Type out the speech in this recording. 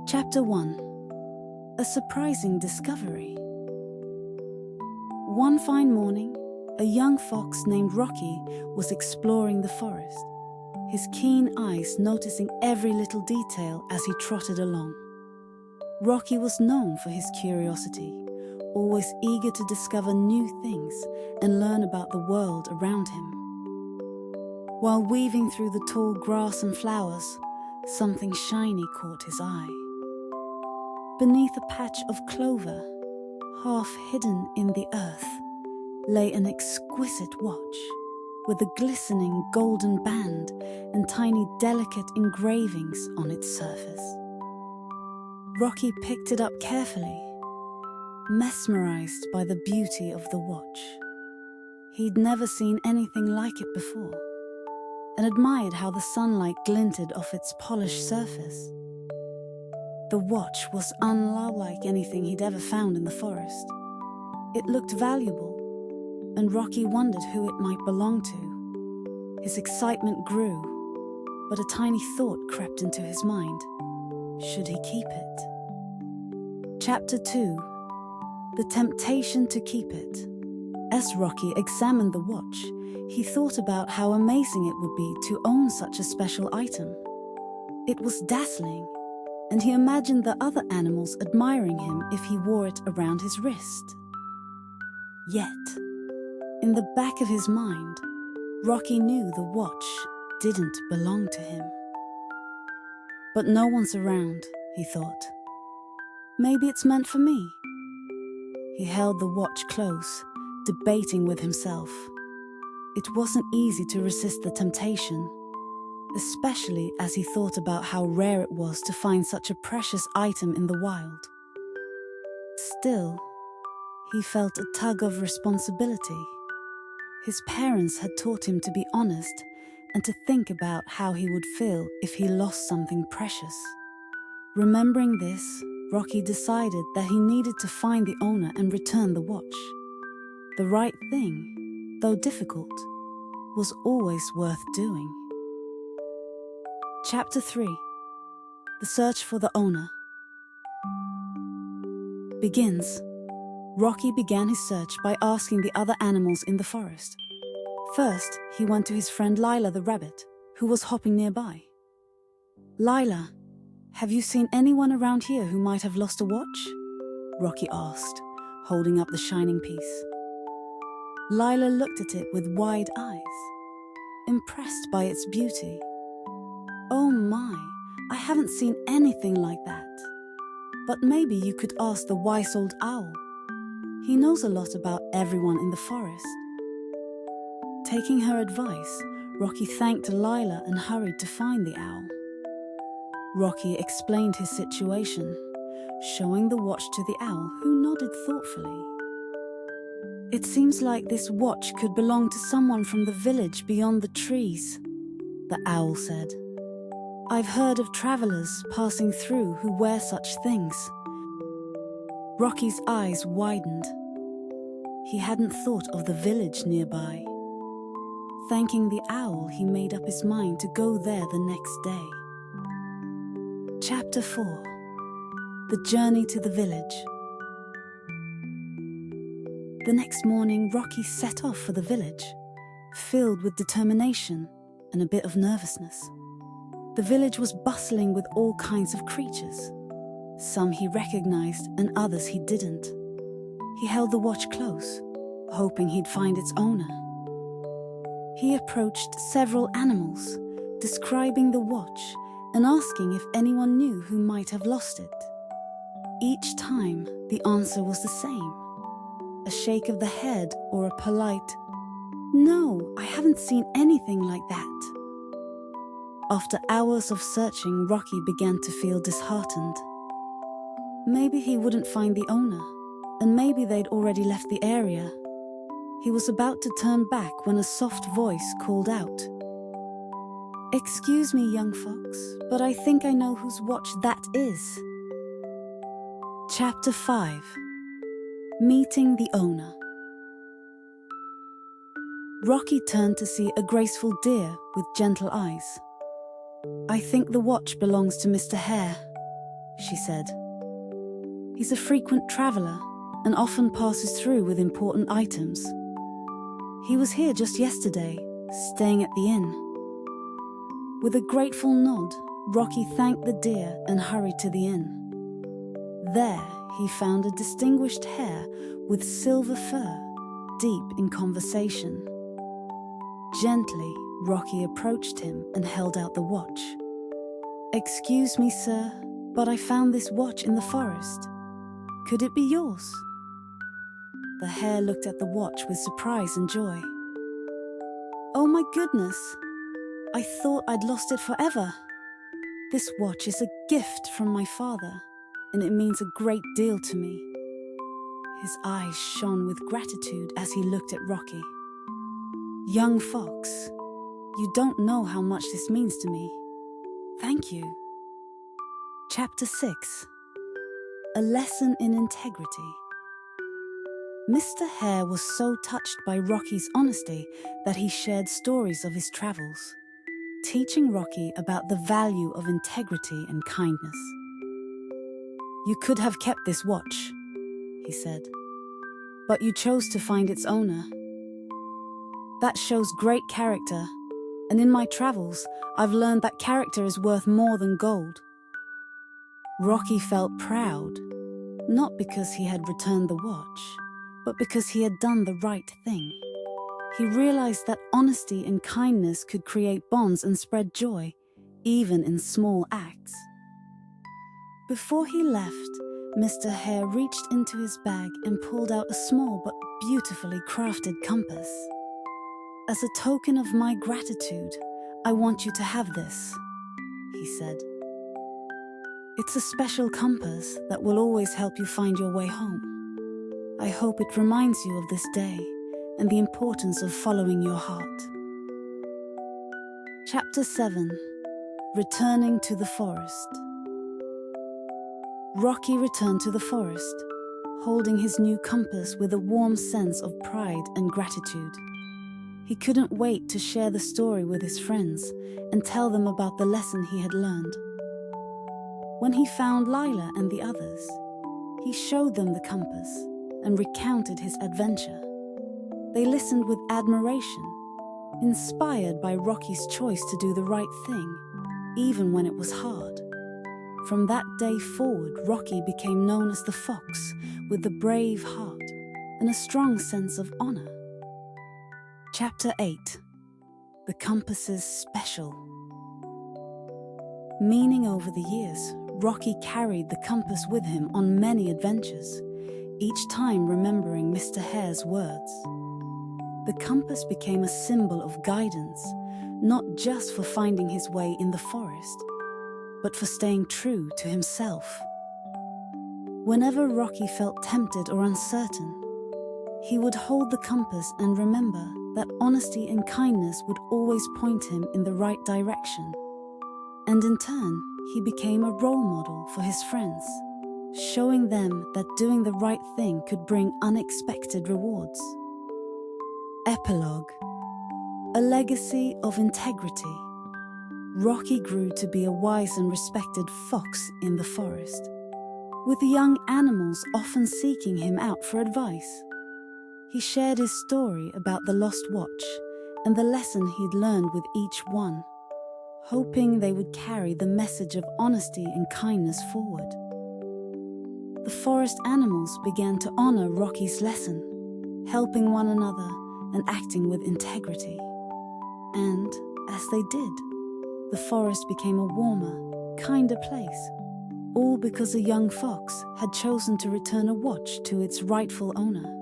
Chapter 1. A surprising discovery. One fine morning, a young fox named Rocky was exploring the forest, his keen eyes noticing every little detail as he trotted along. Rocky was known for his curiosity, always eager to discover new things and learn about the world around him. While weaving through the tall grass and flowers, something shiny caught his eye. Beneath a patch of clover, half hidden in the earth, lay an exquisite watch with a glistening golden band and tiny delicate engravings on its surface. Rocky picked it up carefully, mesmerized by the beauty of the watch. He'd never seen anything like it before, and admired how the sunlight glinted off its polished surface. The watch was unlike anything he'd ever found in the forest. It looked valuable, and Rocky wondered who it might belong to. His excitement grew, but a tiny thought crept into his mind. Should he keep it? Chapter 2. The temptation to keep it. As Rocky examined the watch, he thought about how amazing it would be to own such a special item. It was dazzling, and he imagined the other animals admiring him if he wore it around his wrist. Yet, in the back of his mind, Rocky knew the watch didn't belong to him. But no one's around, he thought. Maybe it's meant for me. He held the watch close, debating with himself. It wasn't easy to resist the temptation, especially as he thought about how rare it was to find such a precious item in the wild. Still, he felt a tug of responsibility. His parents had taught him to be honest and to think about how he would feel if he lost something precious. Remembering this, Rocky decided that he needed to find the owner and return the watch. The right thing, though difficult, was always worth doing. Chapter 3. The Search for the Owner. Begins. Rocky began his search by asking the other animals in the forest. First, he went to his friend Lila the rabbit, who was hopping nearby. "Lila, have you seen anyone around here who might have lost a watch?" Rocky asked, holding up the shining piece. Lila looked at it with wide eyes, impressed by its beauty. "Oh my, I haven't seen anything like that. But maybe you could ask the wise old owl. He knows a lot about everyone in the forest." Taking her advice, Rocky thanked Lila and hurried to find the owl. Rocky explained his situation, showing the watch to the owl, who nodded thoughtfully. "It seems like this watch could belong to someone from the village beyond the trees," the owl said. "I've heard of travelers passing through who wear such things." Rocky's eyes widened. He hadn't thought of the village nearby. Thanking the owl, he made up his mind to go there the next day. Chapter 4. The Journey to the Village. The next morning, Rocky set off for the village, filled with determination and a bit of nervousness. The village was bustling with all kinds of creatures. Some he recognized and others he didn't. He held the watch close, hoping he'd find its owner. He approached several animals, describing the watch and asking if anyone knew who might have lost it. Each time, the answer was the same. A shake of the head or a polite, "No, I haven't seen anything like that." After hours of searching, Rocky began to feel disheartened. Maybe he wouldn't find the owner, and maybe they'd already left the area. He was about to turn back when a soft voice called out, "Excuse me, young fox, but I think I know whose watch that is." Chapter 5. Meeting the Owner. Rocky turned to see a graceful deer with gentle eyes. "I think the watch belongs to Mr. Hare," she said. He's a frequent traveler and often passes through with important items. He was here just yesterday, staying at the inn. With a grateful nod, Rocky thanked the deer and hurried to the inn. There, he found a distinguished hare with silver fur, deep in conversation. Gently, Rocky approached him and held out the watch. "Excuse me, sir, but I found this watch in the forest. Could it be yours?" The hare looked at the watch with surprise and joy. "Oh my goodness! I thought I'd lost it forever. This watch is a gift from my father, and it means a great deal to me." His eyes shone with gratitude as he looked at Rocky. "Young fox, you don't know how much this means to me. Thank you." Chapter 6. A Lesson in Integrity. Mr. Hare was so touched by Rocky's honesty that he shared stories of his travels, teaching Rocky about the value of integrity and kindness. "You could have kept this watch," he said, "but you chose to find its owner. That shows great character, and in my travels, I've learned that character is worth more than gold." Rocky felt proud, not because he had returned the watch, but because he had done the right thing. He realized that honesty and kindness could create bonds and spread joy, even in small acts. Before he left, Mr. Hare reached into his bag and pulled out a small but beautifully crafted compass. "As a token of my gratitude, I want you to have this," he said. "It's a special compass that will always help you find your way home. I hope it reminds you of this day and the importance of following your heart." Chapter 7. Returning to the Forest. Rocky returned to the forest, holding his new compass with a warm sense of pride and gratitude. He couldn't wait to share the story with his friends and tell them about the lesson he had learned. When he found Lila and the others, he showed them the compass and recounted his adventure. They listened with admiration, inspired by Rocky's choice to do the right thing, even when it was hard. From that day forward, Rocky became known as the fox with the brave heart and a strong sense of honor. Chapter 8. The Compass's Special. Meaning over the years, Rocky carried the compass with him on many adventures, each time remembering Mr. Hare's words. The compass became a symbol of guidance, not just for finding his way in the forest, but for staying true to himself. Whenever Rocky felt tempted or uncertain, he would hold the compass and remember that honesty and kindness would always point him in the right direction. And in turn, he became a role model for his friends, showing them that doing the right thing could bring unexpected rewards. Epilogue. A legacy of integrity. Rocky grew to be a wise and respected fox in the forest, with young animals often seeking him out for advice. He shared his story about the lost watch and the lesson he'd learned with each one, hoping they would carry the message of honesty and kindness forward. The forest animals began to honor Rocky's lesson, helping one another and acting with integrity. And as they did, the forest became a warmer, kinder place, all because a young fox had chosen to return a watch to its rightful owner.